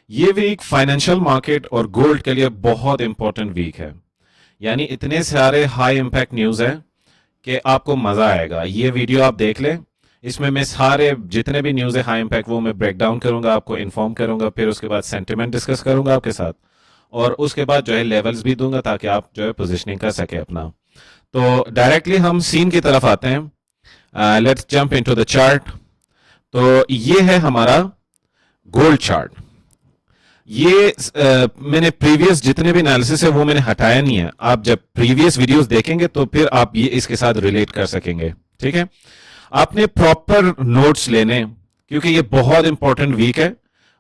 ये week financial market और gold के लिए बहुत इंपॉर्टेंट वीक है। यानी इतने सारे हाई इम्पैक्ट न्यूज़ हैं कि आपको मज़ा आएगा। ये वीडियो आप देख लें, इसमें मैं सारे जितने भी न्यूज़ है हाई इम्पैक्ट वो मैं ब्रेक डाउन करूंगा, आपको इन्फॉर्म करूंगा, फिर उसके बाद सेंटिमेंट डिस्कस करूंगा आपके साथ, और उसके बाद जो है लेवल्स भी दूंगा ताकि आप जो है पोजिशनिंग कर सके अपना। तो डायरेक्टली हम सीन की तरफ आते हैं। Let's jump into the chart. तो ये है हमारा गोल्ड चार्ट। ये मैंने प्रीवियस जितने भी एनालिसिस है वो मैंने हटाया नहीं है। आप जब प्रीवियस वीडियोस देखेंगे तो फिर आप ये इसके साथ रिलेट कर सकेंगे। ठीक है, आपने प्रॉपर नोट्स लेने, क्योंकि ये बहुत इंपॉर्टेंट वीक है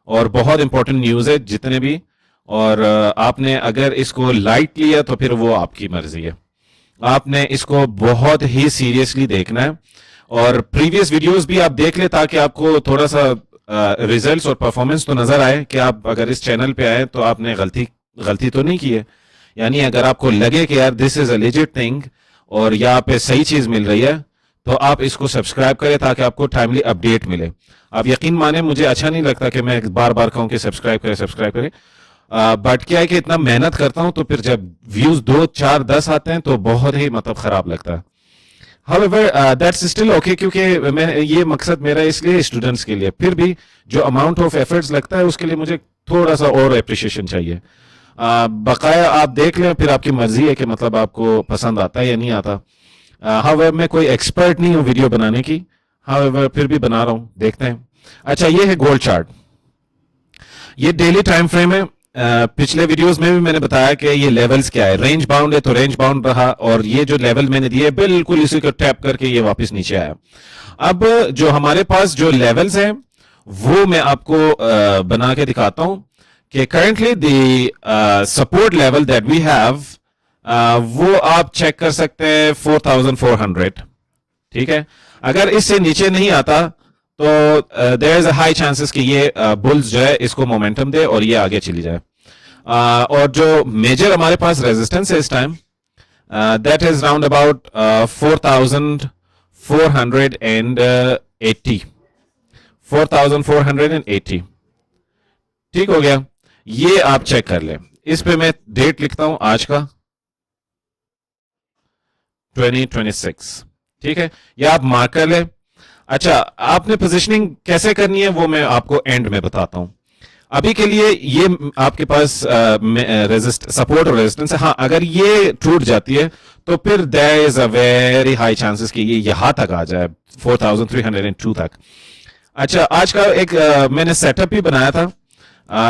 और बहुत इंपॉर्टेंट न्यूज है जितने भी। और आपने अगर इसको लाइट लिया तो फिर वो आपकी मर्जी है। आपने इसको बहुत ही सीरियसली देखना है और प्रीवियस वीडियोस भी आप देख ले ताकि आपको थोड़ा सा रिजल्ट्स और परफॉर्मेंस तो नजर आए कि आप अगर इस चैनल पे आए तो आपने गलती तो नहीं की है। यानी अगर आपको लगे कि यार this is a legit thing और यहाँ पे सही चीज मिल रही है तो आप इसको सब्सक्राइब करें ताकि आपको टाइमली अपडेट मिले। आप यकीन माने मुझे अच्छा नहीं लगता कि मैं बार बार कहूं कि सब्सक्राइब करें। बट क्या है कि इतना मेहनत करता हूं तो फिर जब व्यूज 2 4 10 आते हैं तो बहुत ही मतलब खराब लगता है। However, that's still okay, क्योंकि मैं ये मकसद मेरा इसलिए स्टूडेंट्स के लिए, फिर भी जो अमाउंट ऑफ एफर्ट्स लगता है उसके लिए मुझे थोड़ा सा और अप्रिशिएशन चाहिए। बकाया आप देख लें, फिर आपकी मर्जी है कि मतलब आपको पसंद आता है या नहीं आता। हाउएवर मैं कोई एक्सपर्ट नहीं हूँ वीडियो बनाने की, हाउएवर फिर भी बना रहा हूँ, देखते हैं। अच्छा, ये है गोल्ड चार्ट। ये डेली टाइम फ्रेम है। पिछले वीडियोस में भी मैंने बताया कि ये लेवल्स क्या है। रेंज बाउंड है तो रेंज बाउंड रहा, और ये जो लेवल मैंने दिए बिल्कुल इसी को टैप करके ये वापस नीचे आया। अब जो हमारे पास जो लेवल्स हैं वो मैं आपको बना के दिखाता हूं कि currently the support level that we have, वो आप चेक कर सकते हैं 4400। ठीक है, अगर इससे नीचे नहीं आता तो there is a high chances कि ये बुल्स जो है इसको मोमेंटम दे और ये आगे चली जाए। और जो मेजर हमारे पास रेजिस्टेंस है इस time, that is round about 4480। 4480 ठीक हो गया। ये आप चेक कर लें। इस पे मैं डेट लिखता हूं आज का 2026। ठीक है, ये आप मार्क कर लें। अच्छा, आपने पोजीशनिंग कैसे करनी है वो मैं आपको एंड में बताता हूं। अभी के लिए ये आपके पास सपोर्ट और रेजिस्टेंस है। हाँ, अगर ये टूट जाती है तो फिर there is a very high chances कि ये यहां तक आ जाए 4302 तक। अच्छा, आज का एक मैंने सेटअप भी बनाया था।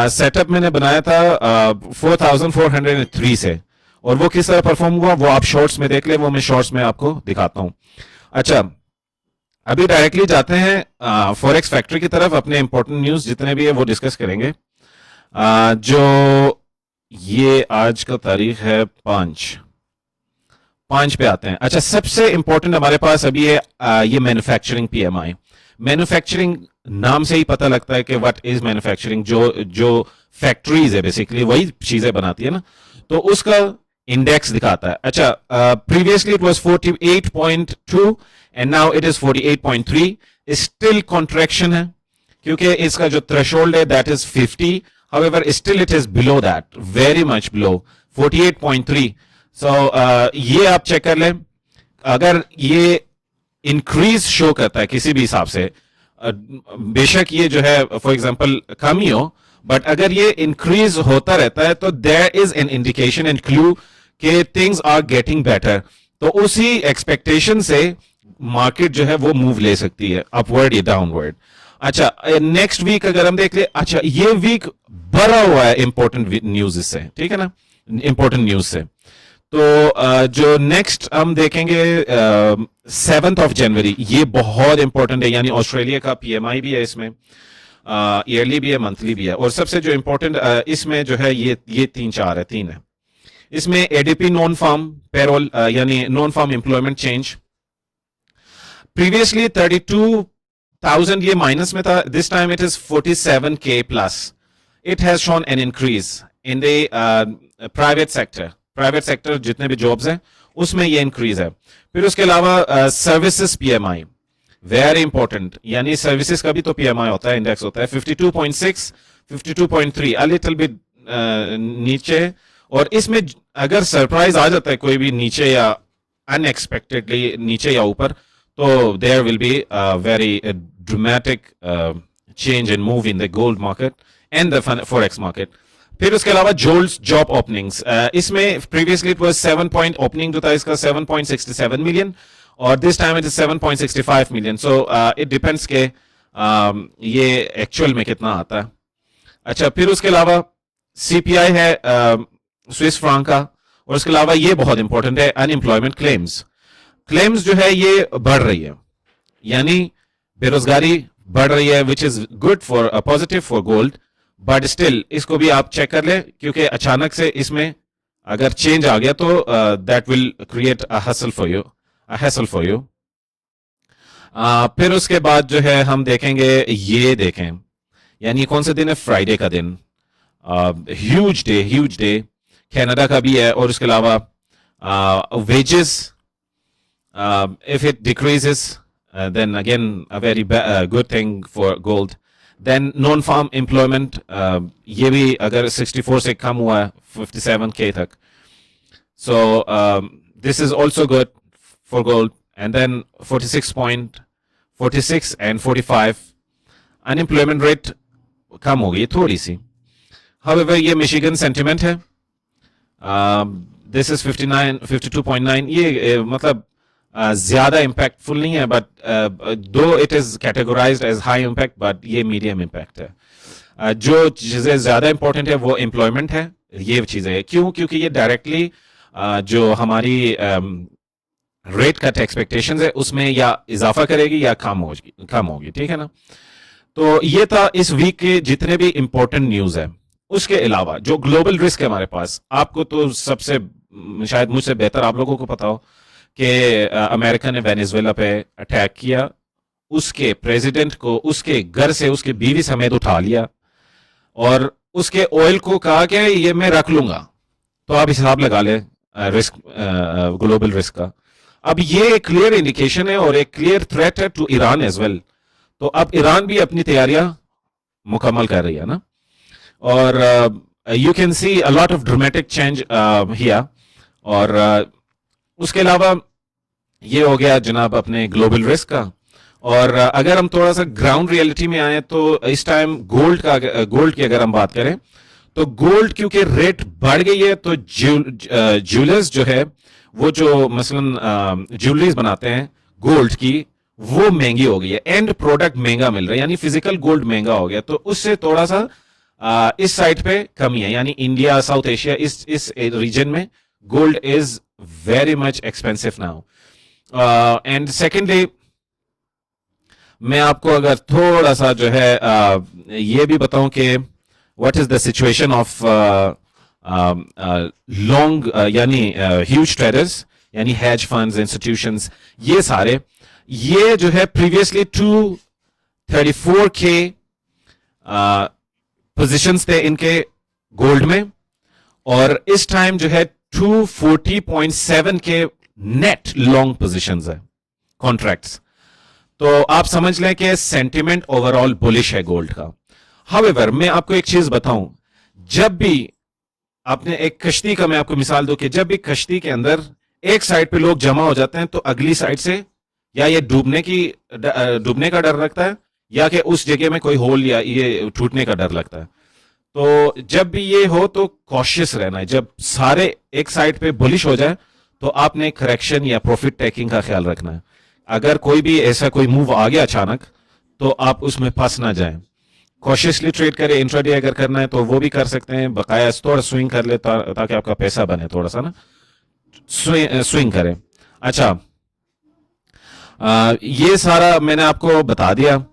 सेटअप मैंने बनाया था 4403 से, और वो किस तरह परफॉर्म हुआ वो आप शॉर्ट्स में देख ले, वो मैं शॉर्ट्स में आपको दिखाता हूं। अच्छा, अभी डायरेक्टली जाते हैं फॉरेक्स फैक्ट्री की तरफ। अपने इंपॉर्टेंट न्यूज जितने भी है वो डिस्कस करेंगे। जो ये आज का तारीख है 5 पे आते हैं। अच्छा, सबसे इंपॉर्टेंट हमारे पास अभी है ये मैन्युफैक्चरिंग पीएमआई। मैन्युफैक्चरिंग नाम से ही पता लगता है कि व्हाट इज मैन्युफैक्चरिंग। जो फैक्ट्रीज है बेसिकली वही चीजें बनाती है ना, तो उसका इंडेक्स दिखाता है। अच्छा, previously it was 48.2 and now it is 48.3। Still contraction है क्योंकि इसका जो थ्रेशोल्ड है that is 50। However still it is below that, very much below 48.3। सो ये आप चेक कर लें। अगर ये इंक्रीज शो करता है किसी भी हिसाब से, बेशक ये जो है फॉर एग्जांपल कम ही हो, बट अगर ये इंक्रीज होता रहता है तो there is an indication and clue कि थिंग्स आर गेटिंग बेटर। तो उसी एक्सपेक्टेशन से मार्केट जो है वो मूव ले सकती है अपवर्ड या डाउनवर्ड। अच्छा, नेक्स्ट वीक अगर हम देख ले, अच्छा ये वीक भरा हुआ है इंपॉर्टेंट न्यूज से, ठीक है ना, इंपॉर्टेंट न्यूज से। तो जो नेक्स्ट हम देखेंगे 7th ऑफ जनवरी, ये बहुत इंपॉर्टेंट है। यानी ऑस्ट्रेलिया का पीएमआई भी है इसमें, ईयरली भी है, मंथली भी है, और सबसे जो इंपॉर्टेंट इसमें जो है ये 3 है। इसमें एडीपी नॉन फार्म पेरोल यानी non farm employment change, previously 32,000 ये माइनस में था, this time it is 47K plus. It has shown an increase in the private sector जितने भी जॉब्स हैं उसमें ये इंक्रीज है। फिर उसके अलावा सर्विसेज पीएमआई वेरी इंपॉर्टेंट, यानी सर्विसेज का भी तो पीएमआई होता है, इंडेक्स होता है 52.6 52.3, अ लिटिल बिट नीचे। और इसमें अगर सरप्राइज आ जाता है कोई भी नीचे या अनएक्सपेक्टेडली नीचे या ऊपर, तो there will be very dramatic change in move in the gold market and the forex market. फिर उसके अलावा जोल्स जॉब ओपनिंग्स, इसमें previously it was 7 point opening जो था इसका 7.67 मिलियन, और this time it is 7.65 million. So it depends के ये एक्चुअल में कितना आता है। अच्छा, फिर उसके अलावा सीपीआई है स्विस फ्रांक का, और उसके अलावा ये बहुत इंपॉर्टेंट है अनएम्प्लॉयमेंट क्लेम्स। क्लेम्स जो है ये बढ़ रही है, यानी बेरोजगारी बढ़ रही है, which is good for positive for gold, but still इसको भी आप चेक कर ले, क्योंकि अचानक से इसमें अगर चेंज आ गया तो that will create a hustle for you, a hassle for you. फिर उसके बाद जो है हम देखेंगे, ये देखें, यानी कौन सा दिन है, फ्राइडे का दिन, huge day, huge day Canada का भी है। और उसके अलावा wages, if it decreases, then again a very good thing for gold. Then non-farm employment, ये भी अगर 64 से कम हुआ है 57K तक, so this is also good for gold. And then 46 and 45 unemployment rate कम हो गई थोड़ी सी। However, ये मिशिगन सेंटिमेंट है, दिस इज 52.9, ये मतलब ज्यादा इम्पैक्टफुल नहीं है, but though it is categorised as high impact, but ये मीडियम इम्पैक्ट है। जो चीजें ज्यादा इंपॉर्टेंट है वो एम्प्लॉयमेंट है, ये चीजें है। क्यों? क्योंकि ये डायरेक्टली जो हमारी रेट कट एक्सपेक्टेशंस है उसमें या इजाफा करेगी या कम होगी, ठीक है ना। तो ये था इस वीक के जितने भी इंपॉर्टेंट न्यूज है। उसके अलावा जो ग्लोबल रिस्क है हमारे पास, आपको तो सबसे शायद मुझसे बेहतर आप लोगों को पता हो कि अमेरिका ने वेनेजुएला पे अटैक किया, उसके प्रेसिडेंट को उसके घर से उसके बीवी समेत उठा लिया, और उसके ऑयल को कहा कि ये मैं रख लूंगा। तो आप हिसाब लगा ले रिस्क, ग्लोबल रिस्क का। अब ये एक क्लियर इंडिकेशन है और एक क्लियर थ्रेट है टू ईरान एज वेल। तो अब ईरान भी अपनी तैयारियां मुकम्मल कर रही है ना, और you can see a lot of dramatic change here. और उसके अलावा ये हो गया जनाब अपने ग्लोबल रिस्क का। और अगर हम थोड़ा सा ग्राउंड रियलिटी में आए तो इस टाइम गोल्ड की अगर हम बात करें तो गोल्ड क्योंकि रेट बढ़ गई है, तो ज्वेलर्स जो है वो जो मसलन ज्वेलरीज बनाते हैं गोल्ड की, वो महंगी हो गई है, एंड प्रोडक्ट महंगा मिल रहा है, यानी फिजिकल गोल्ड महंगा हो गया। तो उससे थोड़ा सा इस साइड पे कमी है, यानी इंडिया, साउथ एशिया, इस रीजन में gold is very much expensive now. And secondly मैं आपको अगर थोड़ा सा जो है ये भी बताऊं कि what is the situation of long, यानी ह्यूज ट्रेडर्स, यानी हेज फंड्स, इंस्टीट्यूशंस, ये सारे, ये जो है प्रीवियसली 234K पोजीशंस थे इनके गोल्ड में, और इस टाइम जो है 240.7K नेट लॉन्ग पोजीशंस है, कॉन्ट्रैक्ट्स। तो आप समझ लें कि सेंटिमेंट ओवरऑल बुलिश है गोल्ड का। हाउएवर मैं आपको एक चीज बताऊं, जब भी आपने एक कश्ती का मैं आपको मिसाल दूं कि जब भी कश्ती के अंदर एक साइड पे लोग जमा हो जाते हैं तो अगली साइड से या ये डूबने का डर लगता है, या कि उस जगह में कोई होल या ये टूटने का डर लगता है। तो जब भी ये हो तो कॉशियस रहना है। जब सारे एक साइड पे बुलिश हो जाए तो आपने करेक्शन या प्रॉफिट टेकिंग का ख्याल रखना है। अगर कोई भी ऐसा कोई मूव आ गया अचानक तो आप उसमें फंस ना जाएं, कॉशियसली ट्रेड करें। इंट्राडे अगर करना है तो वो भी कर सकते हैं, बकाया थोड़ा स्विंग कर ले ताकि आपका पैसा बने, थोड़ा सा ना स्विंग करें। अच्छा, ये सारा मैंने आपको बता दिया।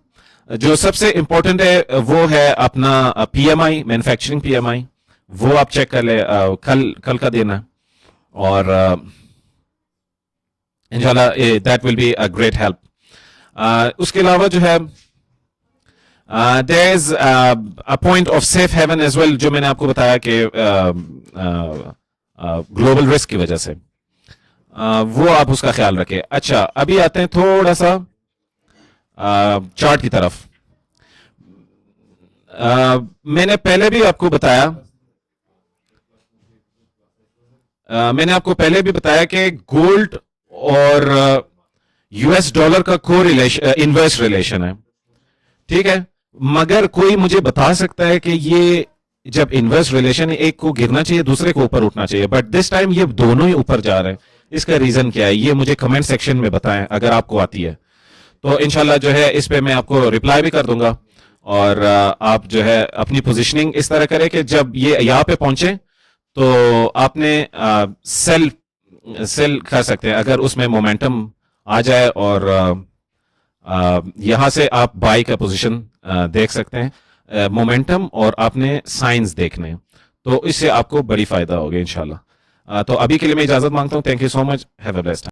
जो सबसे इंपॉर्टेंट है वो है अपना पीएमआई, मैन्युफैक्चरिंग पीएमआई, वो आप चेक कर ले, कल का दिन है, और इंशाल्लाह that will be a great help. उसके अलावा जो है there is a point of safe haven as well, जो मैंने आपको बताया कि ग्लोबल रिस्क की वजह से वो आप उसका ख्याल रखें। अच्छा, अभी आते हैं थोड़ा सा चार्ट की तरफ। मैंने पहले भी आपको बताया, मैंने आपको पहले भी बताया कि गोल्ड और यूएस डॉलर का को रिलेशन, इनवर्स रिलेशन है। ठीक है, मगर कोई मुझे बता सकता है कि ये जब इनवर्स रिलेशन है, एक को गिरना चाहिए, दूसरे को ऊपर उठना चाहिए, बट दिस टाइम ये दोनों ही ऊपर जा रहे हैं। इसका रीजन क्या है, ये मुझे कमेंट सेक्शन में बताएं अगर आपको आती है। तो इंशाल्लाह जो है इस पे मैं आपको रिप्लाई भी कर दूंगा। और आप जो है अपनी पोजीशनिंग इस तरह करें कि जब ये यहाँ पे पहुंचे तो आपने सेल सेल कर सकते हैं अगर उसमें मोमेंटम आ जाए, और यहां से आप बाई का पोजीशन देख सकते हैं, मोमेंटम और आपने साइंस देखने हैं। तो इससे आपको बड़ी फायदा होगा इंशाल्लाह। तो अभी के लिए मैं इजाजत मांगता हूं। Thank you so much, have a best.